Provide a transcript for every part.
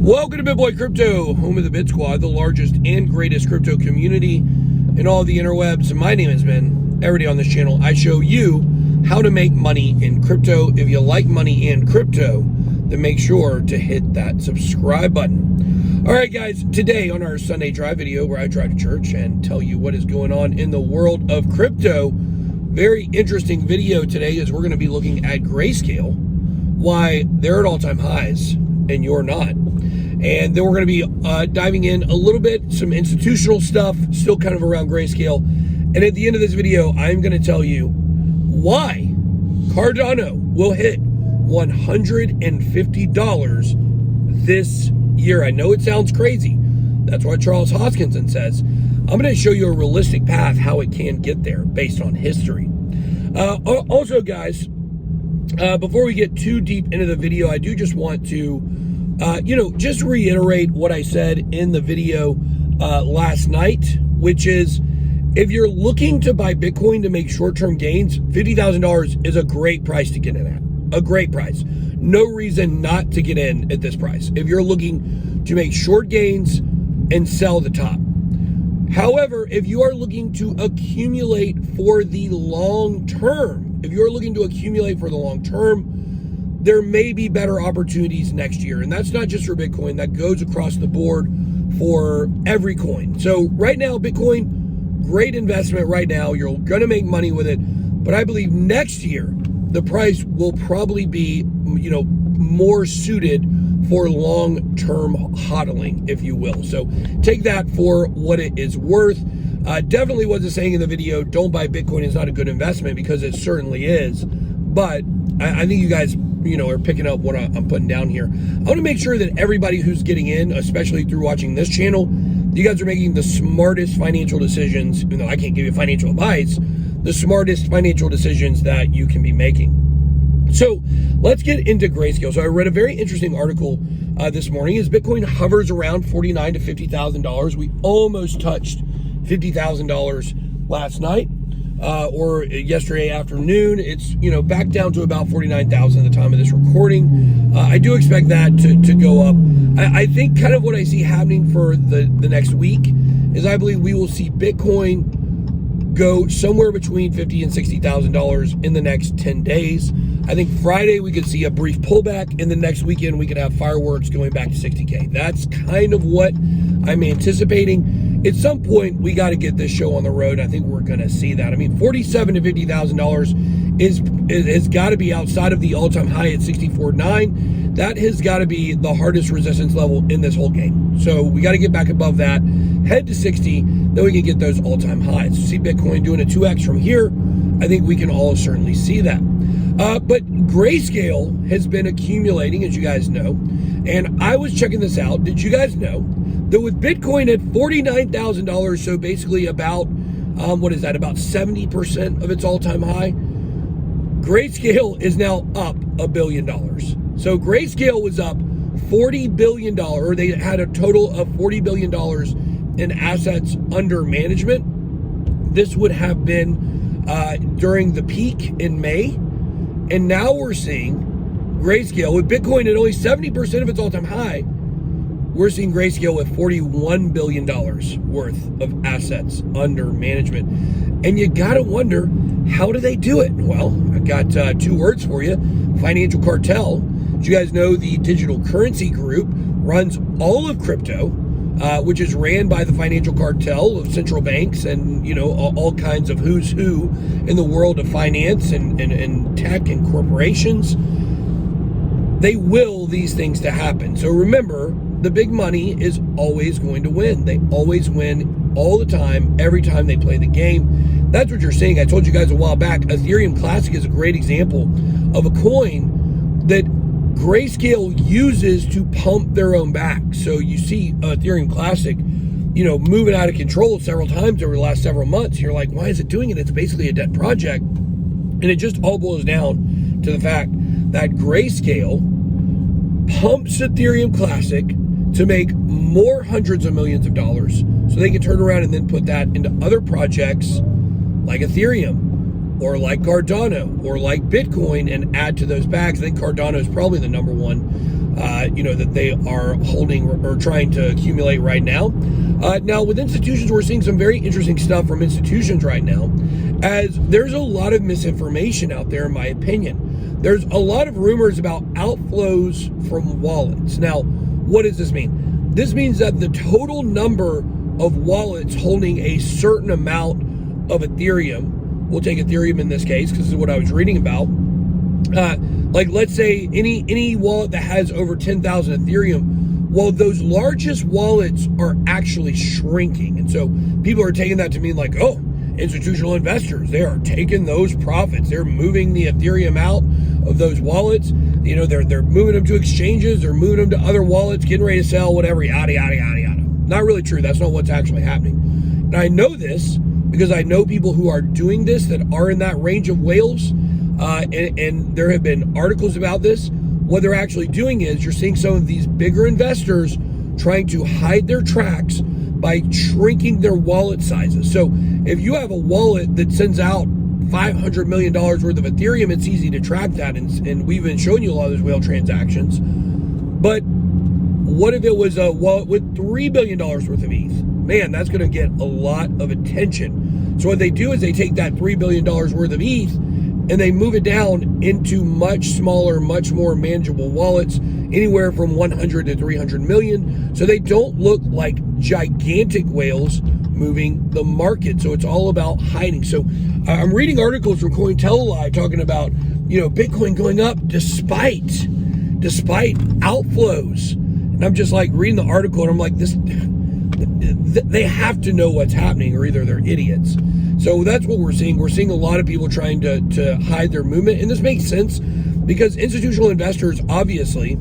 Welcome to Bit Boy Crypto, home of the BitSquad, the largest and greatest crypto community in all the interwebs. My name is Ben. Every day on this channel, I show you how to make money in crypto. If you like money in crypto, then make sure to hit that subscribe button. All right, guys, today on our Sunday drive video where I drive to church and tell you what is going on in the world of crypto, very interesting video today is we're going to be looking at Grayscale, why they're at all-time highs and you're not. And then we're going to be diving in a little bit, some institutional stuff, still kind of around Grayscale. And at the end of this video, I'm going to tell you why Cardano will hit $150 this year. I know it sounds crazy. That's what Charles Hoskinson says. I'm going to show you a realistic path how it can get there based on history. Also, guys, before we get too deep into the video, I do just want to just reiterate what I said in the video last night, which is if you're looking to buy Bitcoin to make short-term gains, $50,000 is a great price to get in at. A great price. No reason not to get in at this price if you're looking to make short gains and sell the top. However, if you are looking to accumulate for the long term, there may be better opportunities next year. And that's not just for Bitcoin, that goes across the board for every coin. So right now, Bitcoin, great investment right now. You're gonna make money with it. But I believe next year, the price will probably be, more suited for long-term hodling, if you will. So take that for what it is worth. Definitely wasn't saying in the video, don't buy Bitcoin, it's not a good investment, because it certainly is. But I think you guys are picking up what I'm putting down here. I want to make sure that everybody who's getting in, especially through watching this channel, you guys are making the smartest financial decisions, even though I can't give you financial advice, the smartest financial decisions that you can be making. So let's get into Grayscale. So I read a very interesting article this morning as Bitcoin hovers around $49,000 to $50,000. We almost touched $50,000 last night. Or yesterday afternoon. It's, back down to about 49,000 at the time of this recording. I do expect that to go up. I think kind of what I see happening for the next week is I believe we will see Bitcoin go somewhere between $50,000 and $60,000 in the next 10 days. I think Friday we could see a brief pullback, and the next weekend we could have fireworks going back to 60K. That's kind of what I'm anticipating. At some point, we got to get this show on the road. I think we're going to see that. I mean, $47,000 to $50,000 has got to be outside of the all-time high at 64.9. That has got to be the hardest resistance level in this whole game. So we got to get back above that, head to 60, then we can get those all-time highs. See Bitcoin doing a 2x from here. I think we can all certainly see that. But Grayscale has been accumulating, as you guys know, and I was checking this out. Did you guys know that with Bitcoin at $49,000, so basically about, about 70% of its all-time high, Grayscale is now up $1 billion. So Grayscale was up $40 billion, or they had a total of $40 billion in assets under management. This would have been during the peak in May. And now we're seeing Grayscale with Bitcoin at only 70% of its all-time high. We're seeing Grayscale with $41 billion worth of assets under management. And you gotta wonder, how do they do it? Well, I've got two words for you. Financial cartel. As you guys know, the digital currency group runs all of crypto, which is ran by the financial cartel of central banks and, all kinds of who's who in the world of finance and tech and corporations. They will these things to happen. So remember, the big money is always going to win. They always win all the time, every time they play the game. That's what you're seeing. I told you guys a while back, Ethereum Classic is a great example of a coin that Grayscale uses to pump their own back. So you see Ethereum Classic, moving out of control several times over the last several months. You're like, why is it doing it? It's basically a dead project. And it just all boils down to the fact that Grayscale pumps Ethereum Classic to make more hundreds of millions of dollars so they can turn around and then put that into other projects like Ethereum or like Cardano or like Bitcoin and add to those bags. I think Cardano is probably the number one that they are holding or trying to accumulate right now. Now, with institutions, we're seeing some very interesting stuff from institutions right now, as there's a lot of misinformation out there, in my opinion. There's a lot of rumors about outflows from wallets. Now, what does this mean? This means that the total number of wallets holding a certain amount of Ethereum, we'll take Ethereum in this case because this is what I was reading about. Like, let's say any wallet that has over 10,000 Ethereum, well, those largest wallets are actually shrinking. And so people are taking that to mean like, oh, institutional investors, they are taking those profits. They're moving the Ethereum out of those wallets. They're moving them to exchanges. They're moving them to other wallets, getting ready to sell, whatever, yada, yada, yada, yada. Not really true. That's not what's actually happening. And I know this because I know people who are doing this that are in that range of whales. And there have been articles about this. What they're actually doing is you're seeing some of these bigger investors trying to hide their tracks by shrinking their wallet sizes. So if you have a wallet that sends out $500 million worth of Ethereum, it's easy to track that. And we've been showing you a lot of those whale transactions. But what if it was a wallet with $3 billion worth of ETH? Man, that's going to get a lot of attention. So what they do is they take that $3 billion worth of ETH and they move it down into much smaller, much more manageable wallets, anywhere from 100 to 300 million. So they don't look like gigantic whales moving the market. So it's all about hiding. So I'm reading articles from Cointelegraph talking about, Bitcoin going up despite outflows. And I'm just like reading the article and I'm like, they have to know what's happening, or either they're idiots. So that's what we're seeing. We're seeing a lot of people trying to hide their movement. And this makes sense because institutional investors obviously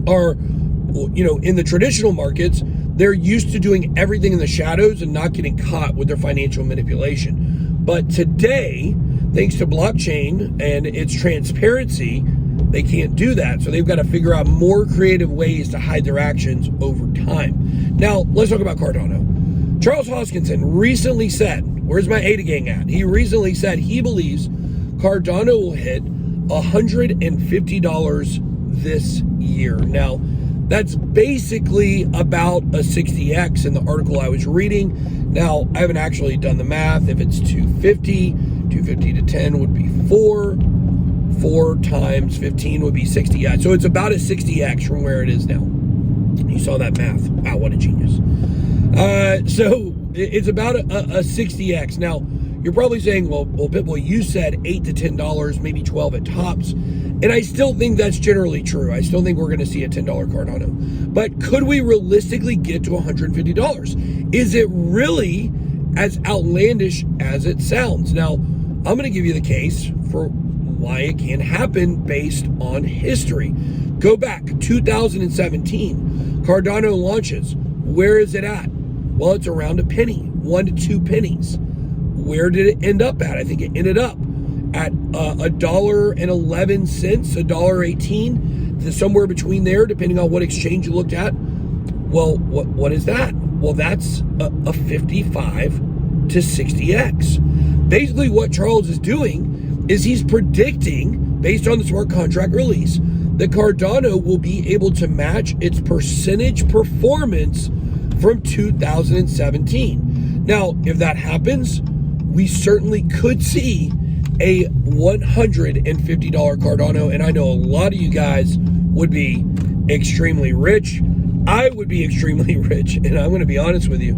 are, in the traditional markets, they're used to doing everything in the shadows and not getting caught with their financial manipulation. But today, thanks to blockchain and its transparency, they can't do that. So they've got to figure out more creative ways to hide their actions over time. Now, let's talk about Cardano. Charles Hoskinson recently said, where's my ADA gang at? He recently said he believes Cardano will hit $150 this year. Now, that's basically about a 60x in the article I was reading. Now, I haven't actually done the math. If it's 250 to 10 would be 4 times 15 would be 60. Yeah, so it's about a 60x from where it is now. You saw that math. Wow, what a genius. So it's about a 60x. Now, you're probably saying, well, Pitbull, you said $8 to $10, maybe 12 at tops. And I still think that's generally true. I still think we're going to see a $10 Cardano. But could we realistically get to $150? Is it really as outlandish as it sounds? Now, I'm going to give you the case for why it can happen based on history. Go back, 2017, Cardano launches. Where is it at? Well, it's around a penny, 1 to 2 pennies. Where did it end up at? I think it ended up at $1.11, $1.18, to somewhere between there, depending on what exchange you looked at. Well, what is that? Well, that's a 55 to 60x. Basically, what Charles is doing is he's predicting, based on the smart contract release, that Cardano will be able to match its percentage performance from 2017. Now, if that happens, we certainly could see a $150 Cardano, and I know a lot of you guys would be extremely rich. I would be extremely rich, and I'm going to be honest with you,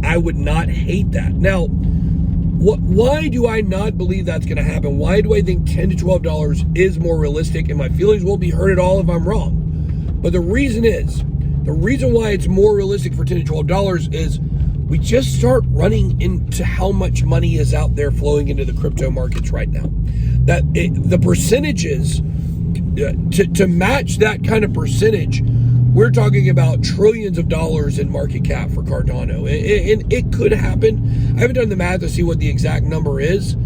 I would not hate that. Now, why do I not believe that's going to happen? Why do I think $10 to $12 is more realistic? And my feelings won't be hurt at all if I'm wrong. But the reason why it's more realistic for $10 to $12 is we just start running into how much money is out there flowing into the crypto markets right now. The percentages, to match that kind of percentage, we're talking about trillions of dollars in market cap for Cardano. And it could happen. I haven't done the math to see what the exact number is.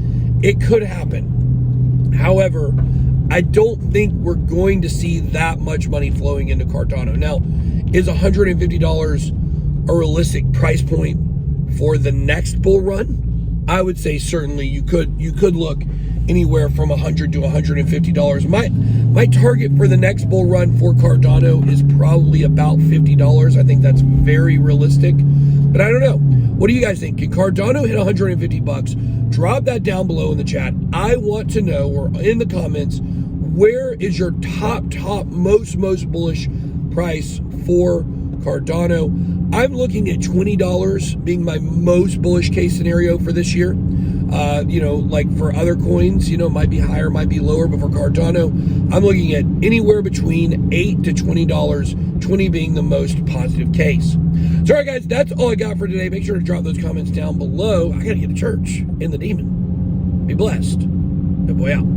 It could happen. However, I don't think we're going to see that much money flowing into Cardano. Now, is $150 a realistic price point for the next bull run? I would say certainly you could look anywhere from $100 to $150. My target for the next bull run for Cardano is probably about $50. I think that's very realistic, but I don't know. What do you guys think? Can Cardano hit 150 bucks? Drop that down below in the chat. I want to know, or in the comments, where is your top most bullish price for Cardano? I'm looking at $20 being my most bullish case scenario for this year. Like for other coins, might be higher, might be lower, but for Cardano, I'm looking at anywhere between $8 to $20, 20 being the most positive case. So, all right, guys, that's all I got for today. Make sure to drop those comments down below. I got to get to church in the demon. Be blessed. Good boy out.